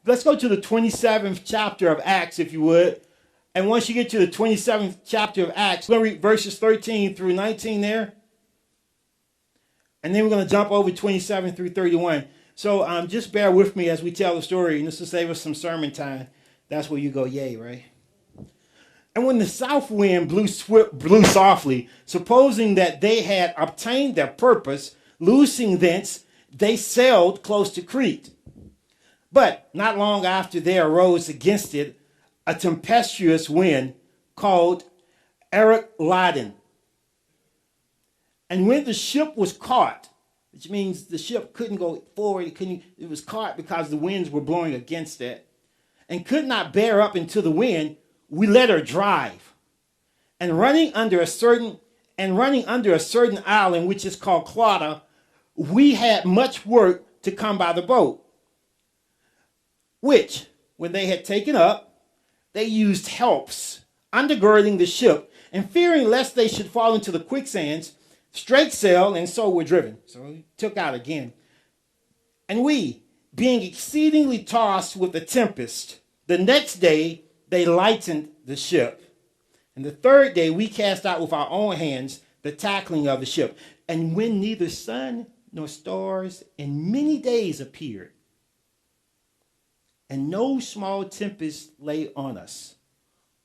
Let's go to the 27th chapter of Acts, if you would. And once you get to the 27th chapter of Acts, we're going to read verses 13 through 19 there. And then we're going to jump over 27 through 31. So just bear with me as we tell the story, and this will save us some sermon time. That's where you go, yay, right? And when the south wind blew softly, supposing that they had obtained their purpose, loosing thence, they sailed close to Crete. But not long after there arose against it a tempestuous wind called Euroclydon. And when the ship was caught, which means the ship couldn't go forward, it was caught because the winds were blowing against it, and could not bear up into the wind, we let her drive. And running under a certain island, which is called Clauda, we had much work to come by the boat, which, when they had taken up, they used helps, undergirding the ship, and fearing lest they should fall into the quicksands, straight sail, and so were driven. So he took out again. And we, being exceedingly tossed with a tempest, the next day they lightened the ship. And the third day we cast out with our own hands the tackling of the ship. And when neither sun nor stars in many days appeared, and no small tempest lay on us,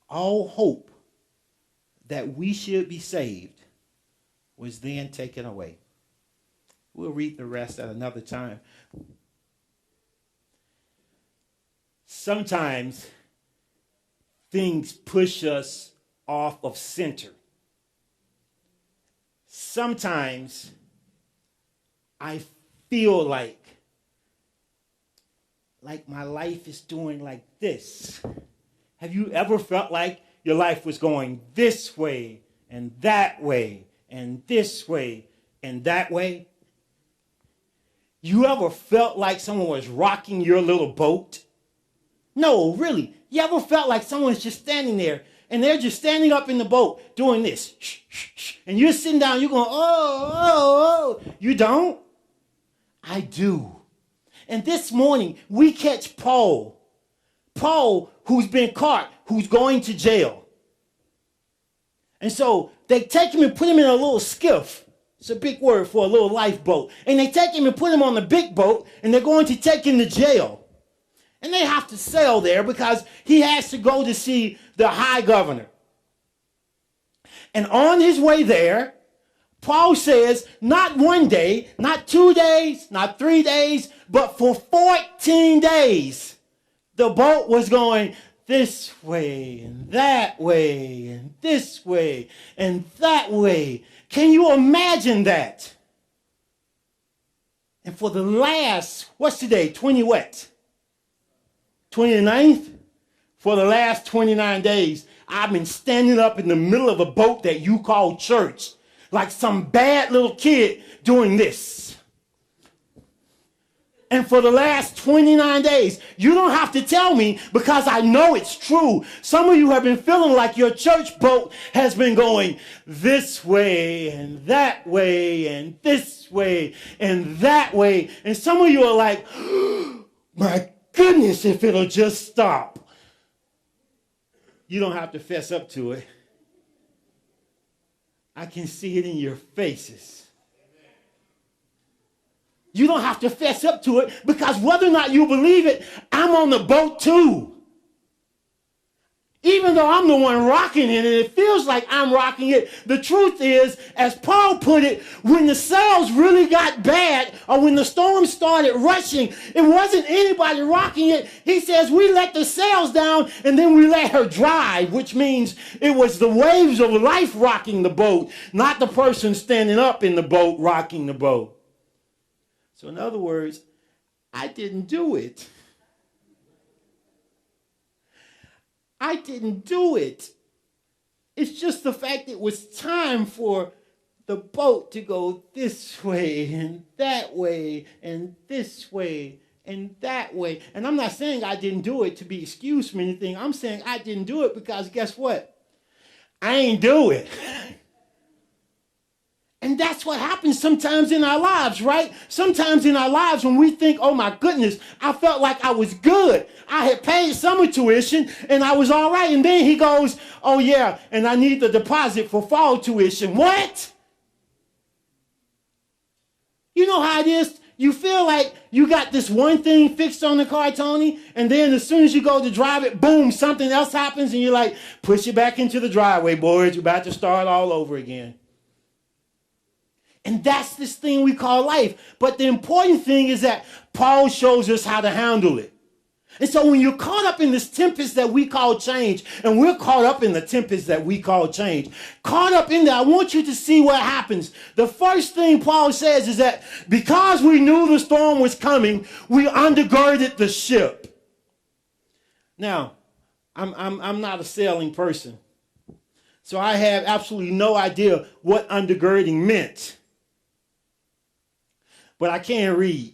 all hope that we should be saved was then taken away. We'll read the rest at another time. Sometimes things push us off of center. Sometimes I feel like my life is doing like this. Have you ever felt like your life was going this way and that way and this way and that way? You ever felt like someone was rocking your little boat? No, really. You ever felt like someone's just standing there and they're just standing up in the boat doing this? Shh, shh, shh. And you're sitting down, you're going, oh. You don't? I do. And this morning, we catch Paul. Paul, who's been caught, who's going to jail. And so they take him and put him in a little skiff. It's a big word for a little lifeboat. And they take him and put him on the big boat, and they're going to take him to jail. And they have to sail there because he has to go to see the high governor. And on his way there, Paul says, not one day, not 2 days, not 3 days, but for 14 days, the boat was going this way and that way and this way and that way. Can you imagine that? And for the last, what's today, 20 what? 29th? For the last 29 days, I've been standing up in the middle of a boat that you call church, like some bad little kid doing this. And for the last 29 days, you don't have to tell me because I know it's true. Some of you have been feeling like your church boat has been going this way and that way and this way and that way. And some of you are like, oh, my goodness, if it'll just stop. You don't have to fess up to it. I can see it in your faces. You don't have to fess up to it because whether or not you believe it, I'm on the boat too. Even though I'm the one rocking it and it feels like I'm rocking it, the truth is, as Paul put it, when the sails really got bad or when the storm started rushing, it wasn't anybody rocking it. He says we let the sails down and then we let her drive, which means it was the waves of life rocking the boat, not the person standing up in the boat rocking the boat. So in other words, I didn't do it. I didn't do it. It's just the fact it was time for the boat to go this way and that way and this way and that way. And I'm not saying I didn't do it to be excused from anything. I'm saying I didn't do it because guess what? I ain't do it. And that's what happens sometimes in our lives, right? Sometimes in our lives when we think, oh my goodness, I felt like I was good. I had paid summer tuition and I was all right. And then he goes, oh yeah, and I need the deposit for fall tuition. What? You know how it is? You feel like you got this one thing fixed on the car, Tony, and then as soon as you go to drive it, boom, something else happens and you're like, push it back into the driveway, boys. You're about to start all over again. And that's this thing we call life. But the important thing is that Paul shows us how to handle it. And so when you're caught up in this tempest that we call change, and we're caught up in the tempest that we call change, caught up in that, I want you to see what happens. The first thing Paul says is that because we knew the storm was coming, we undergirded the ship. Now, I'm not a sailing person, so I have absolutely no idea what undergirding meant. But I can read.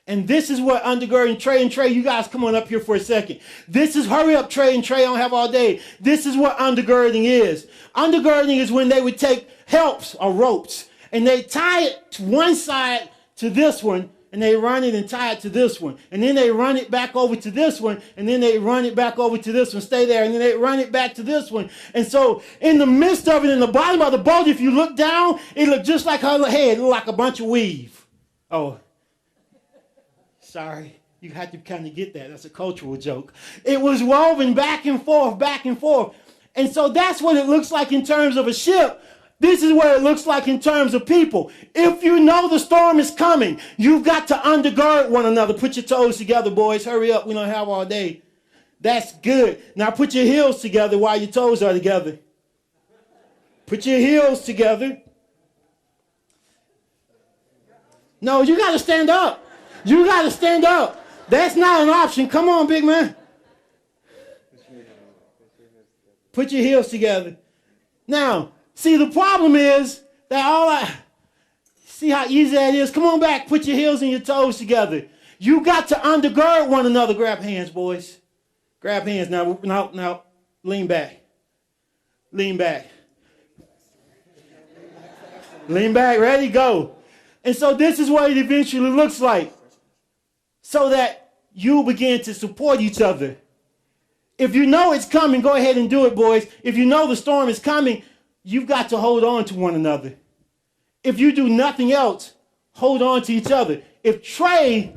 And this is what undergirding, Trey and Trey, you guys come on up here for a second. This is, hurry up, Trey and Trey, I don't have all day. This is what undergirding is. Undergirding is when they would take helps or ropes and they tie it to one side to this one and they run it and tie it to this one. And then they run it back over to this one and then they run it back over to this one, stay there, and then they run it back to this one. And so in the midst of it, in the bottom of the boat, if you look down, it looked just like her head, it looked like a bunch of weave. Oh, sorry, you had to kind of get that. That's a cultural joke. It was woven back and forth, back and forth. And so that's what it looks like in terms of a ship. This is what it looks like in terms of people. If you know the storm is coming, you've got to undergird one another. Put your toes together, boys. Hurry up. We don't have all day. That's good. Now put your heels together while your toes are together. Put your heels together. No, you got to stand up. You got to stand up. That's not an option. Come on, big man. Put your heels together. Now, see, the problem is that see how easy that is? Come on back. Put your heels and your toes together. You got to undergird one another. Grab hands, boys. Grab hands. Now, lean back. Lean back. Lean back. Ready? Go. And so this is what it eventually looks like. So that you begin to support each other. If you know it's coming, go ahead and do it, boys. If you know the storm is coming, you've got to hold on to one another. If you do nothing else, hold on to each other. If Trey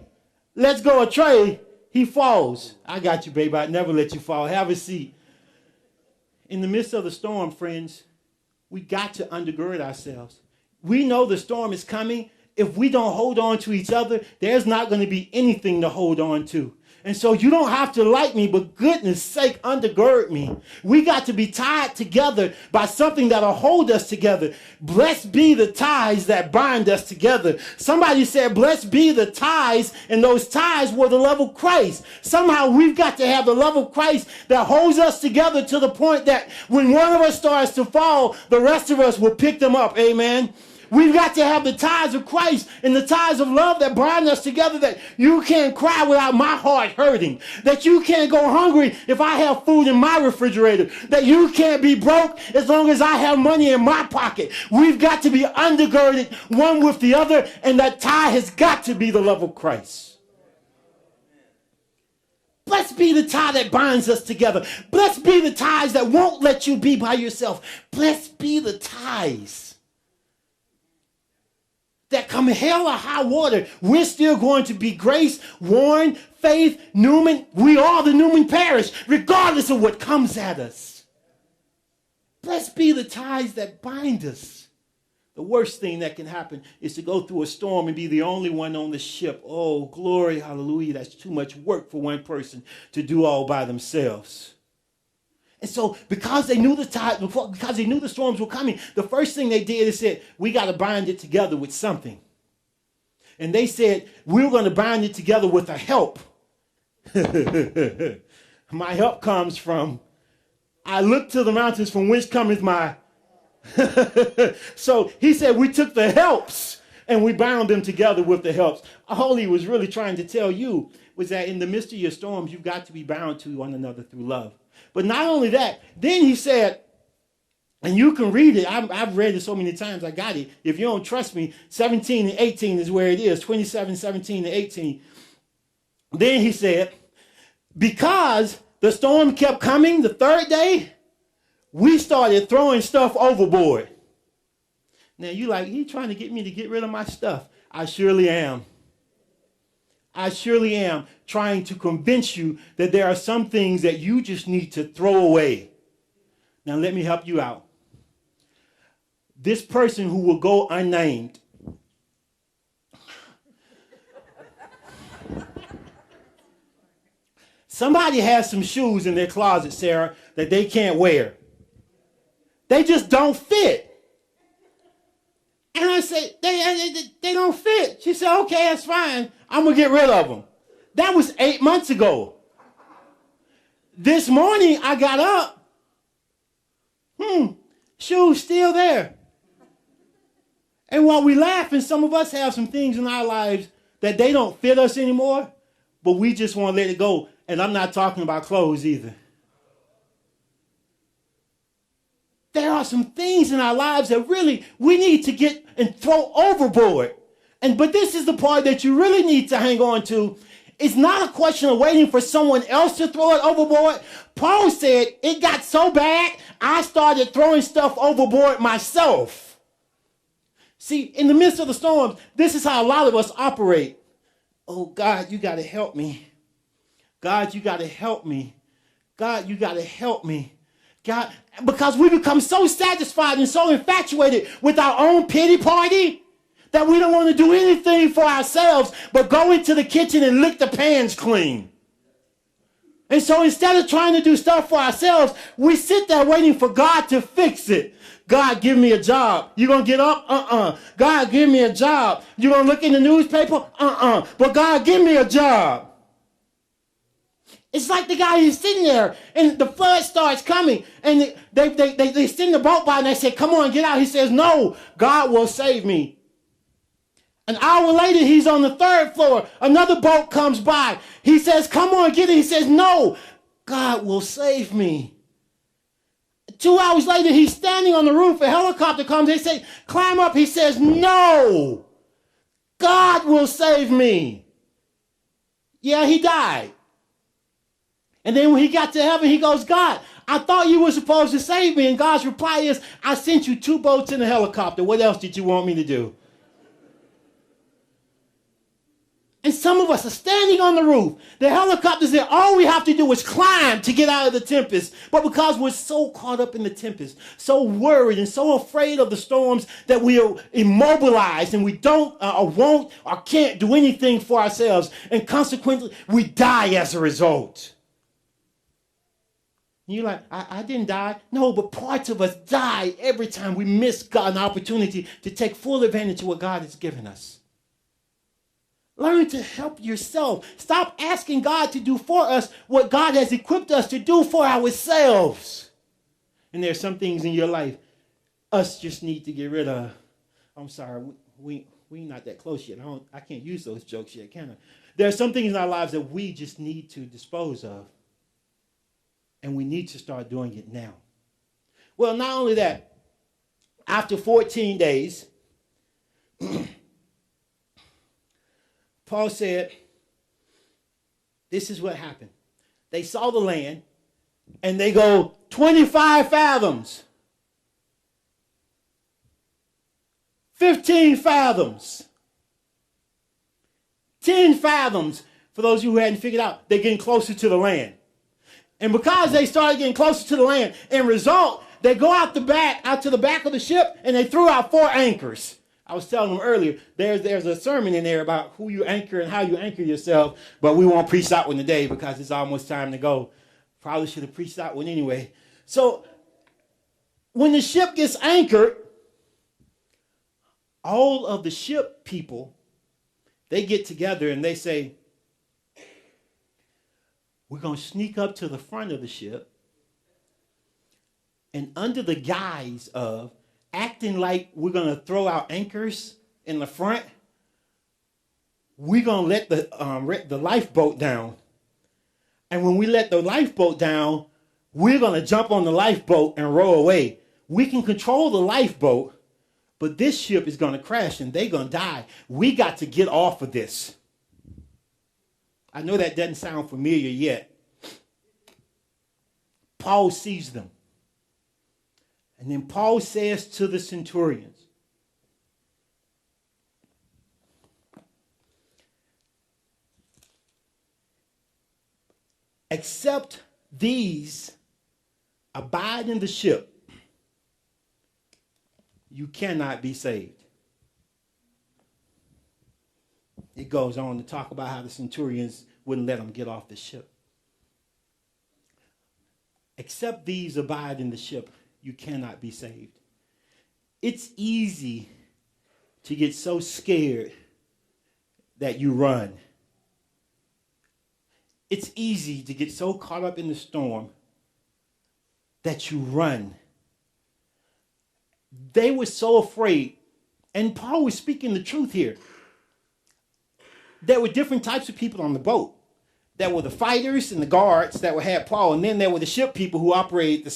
lets go of Trey, he falls. I got you, baby. I'd never let you fall. Have a seat. In the midst of the storm, friends, we got to undergird ourselves. We know the storm is coming. If we don't hold on to each other, there's not going to be anything to hold on to. And so you don't have to like me, but goodness sake, undergird me. We got to be tied together by something that'll hold us together. Blessed be the ties that bind us together. Somebody said, blessed be the ties, and those ties were the love of Christ. Somehow we've got to have the love of Christ that holds us together to the point that when one of us starts to fall, the rest of us will pick them up. Amen. We've got to have the ties of Christ and the ties of love that bind us together, that you can't cry without my heart hurting, that you can't go hungry if I have food in my refrigerator, that you can't be broke as long as I have money in my pocket. We've got to be undergirded one with the other, and that tie has got to be the love of Christ. Blessed be the tie that binds us together. Blessed be the ties that won't let you be by yourself. Blessed be the ties that come hell or high water, we're still going to be Grace, Warren, Faith, Newman. We are the Newman parish, regardless of what comes at us. Blessed be the ties that bind us. The worst thing that can happen is to go through a storm and be the only one on the ship. Oh, glory, hallelujah. That's too much work for one person to do all by themselves. And so because they knew because they knew the storms were coming, the first thing they did is said, we got to bind it together with something. And they said, we're going to bind it together with a help. My help comes from, I look to the mountains from whence cometh my. So he said, we took the helps and we bound them together with the helps. All he was really trying to tell you was that in the midst of your storms, you've got to be bound to one another through love. But not only that, then he said, And you can read it. I've read it so many times. I got it. If you don't trust me, 17 and 18 is where it is. 27, 17 and 18. Then he said, because the storm kept coming the third day, we started throwing stuff overboard. Now you like, he trying to get me to get rid of my stuff. I surely am. I surely am trying to convince you that there are some things that you just need to throw away. Now let me help you out. This person who will go unnamed. Somebody has some shoes in their closet, Sarah, that they can't wear. They just don't fit. And I said, they don't fit. She said, okay, that's fine. I'm going to get rid of them. That was 8 months ago. This morning, I got up. Shoes still there. And while we laugh, and some of us have some things in our lives that they don't fit us anymore, but we just want to let it go. And I'm not talking about clothes either. There are some things in our lives that really we need to get and throw overboard. But this is the part that you really need to hang on to. It's not a question of waiting for someone else to throw it overboard. Paul said, it got so bad, I started throwing stuff overboard myself. See, in the midst of the storms, this is how a lot of us operate. Oh, God, you got to help me. God, you got to help me. God, you got to help me. God, because we become so satisfied and so infatuated with our own pity party that we don't want to do anything for ourselves but go into the kitchen and lick the pans clean. And so instead of trying to do stuff for ourselves, we sit there waiting for God to fix it. God, give me a job. You going to get up? God, give me a job. You going to look in the newspaper? But God, give me a job. It's like the guy who's sitting there and the flood starts coming and they send the boat by and they say, come on, get out. He says, no, God will save me. An hour later, he's on the third floor. Another boat comes by. He says, come on, get it. He says, no, God will save me. 2 hours later, he's standing on the roof. A helicopter comes. They say, climb up. He says, no, God will save me. Yeah, he died. And then when he got to heaven, he goes, God, I thought you were supposed to save me. And God's reply is, I sent you 2 boats and a helicopter. What else did you want me to do? And some of us are standing on the roof. The helicopter's there. All we have to do is climb to get out of the tempest. But because we're so caught up in the tempest, so worried and so afraid of the storms that we are immobilized and we don't or won't or can't do anything for ourselves. And consequently, we die as a result. You're like, I didn't die. No, but parts of us die every time we miss God an opportunity to take full advantage of what God has given us. Learn to help yourself. Stop asking God to do for us what God has equipped us to do for ourselves. And there are some things in your life us just need to get rid of. I'm sorry, we not that close yet. I can't use those jokes yet, can I? There are some things in our lives that we just need to dispose of. And we need to start doing it now. Well, not only that, after 14 days, Paul said, this is what happened. They saw the land, and they go 25 fathoms, 15 fathoms, 10 fathoms. For those of you who hadn't figured out, they're getting closer to the land. And because they started getting closer to the land, in result, they go out to the back of the ship, and they threw out 4 anchors. I was telling them earlier, there's a sermon in there about who you anchor and how you anchor yourself, but we won't preach that one today because it's almost time to go. Probably should have preached that one anyway. So when the ship gets anchored, all of the ship people, they get together and they say, we're going to sneak up to the front of the ship, and under the guise of acting like we're going to throw out anchors in the front, we're going to let the lifeboat down. And when we let the lifeboat down, we're going to jump on the lifeboat and row away. We can control the lifeboat, but this ship is going to crash and they're going to die. We got to get off of this. I know that doesn't sound familiar yet. Paul sees them. And then Paul says to the centurions, except these abide in the ship, you cannot be saved. It goes on to talk about how the centurions wouldn't let them get off the ship. Except these abide in the ship, you cannot be saved. It's easy to get so scared that you run. It's easy to get so caught up in the storm that you run. They were so afraid, and Paul was speaking the truth here. There were different types of people on the boat. There were the fighters and the guards that had Paul, and then there were the ship people who operated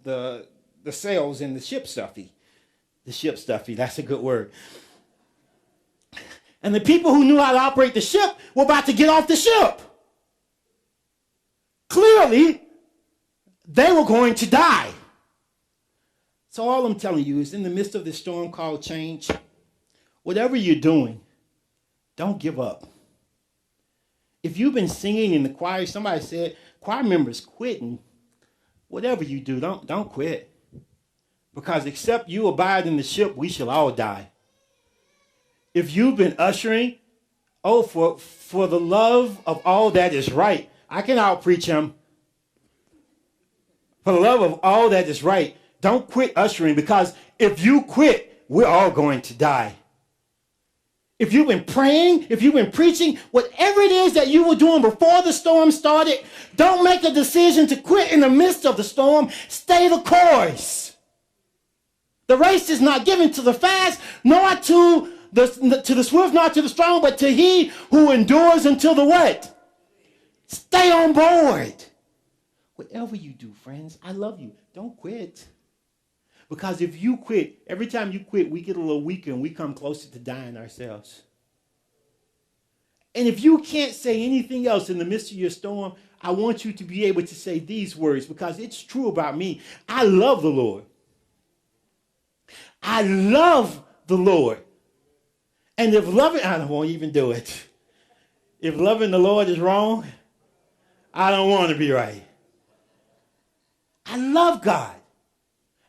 the sails and the ship stuffy. The ship stuffy, that's a good word. And the people who knew how to operate the ship were about to get off the ship. Clearly, they were going to die. So all I'm telling you is in the midst of this storm called change, whatever you're doing, don't give up. If you've been singing in the choir, somebody said, choir members quitting. Whatever you do, don't quit. Because except you abide in the ship, we shall all die. If you've been ushering, for the love of all that is right, I can out-preach him. For the love of all that is right, don't quit ushering, because if you quit, we're all going to die. If you've been praying, if you've been preaching, whatever it is that you were doing before the storm started, don't make a decision to quit in the midst of the storm. Stay the course. The race is not given to the fast, nor to the swift, nor to the strong, but to he who endures until the what? Stay on board. Whatever you do, friends, I love you. Don't quit. Because if you quit, every time you quit, we get a little weaker and we come closer to dying ourselves. And if you can't say anything else in the midst of your storm, I want you to be able to say these words, because it's true about me. I love the Lord. I love the Lord. And if loving, I won't even do it. If loving the Lord is wrong, I don't want to be right. I love God.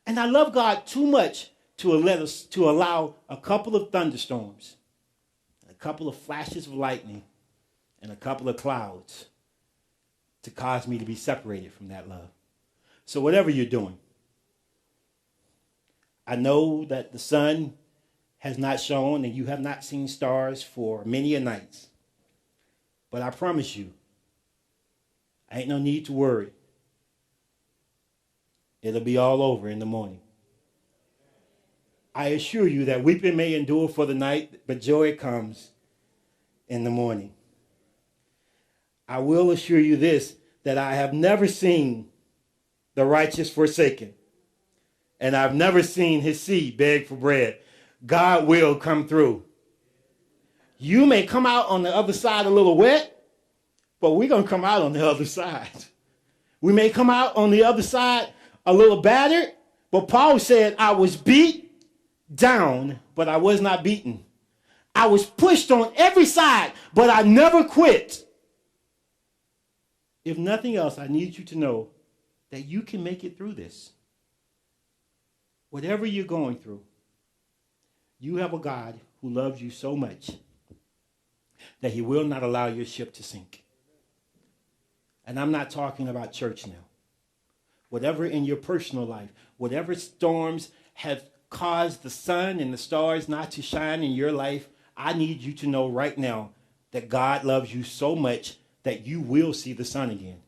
And I love God too much to allow a couple of thunderstorms, a couple of flashes of lightning, and a couple of clouds to cause me to be separated from that love. So whatever you're doing, I know that the sun has not shone and you have not seen stars for many a nights. But I promise you, ain't no need to worry. It'll be all over in the morning. I assure you that weeping may endure for the night, but joy comes in the morning. I will assure you this, that I have never seen the righteous forsaken, and I've never seen his seed beg for bread. God will come through. You may come out on the other side a little wet, but we're going to come out on the other side. We may come out on the other side a little battered, but Paul said, I was beat down, but I was not beaten. I was pushed on every side, but I never quit. If nothing else, I need you to know that you can make it through this. Whatever you're going through, you have a God who loves you so much that he will not allow your ship to sink. And I'm not talking about church now. Whatever in your personal life, whatever storms have caused the sun and the stars not to shine in your life, I need you to know right now that God loves you so much that you will see the sun again.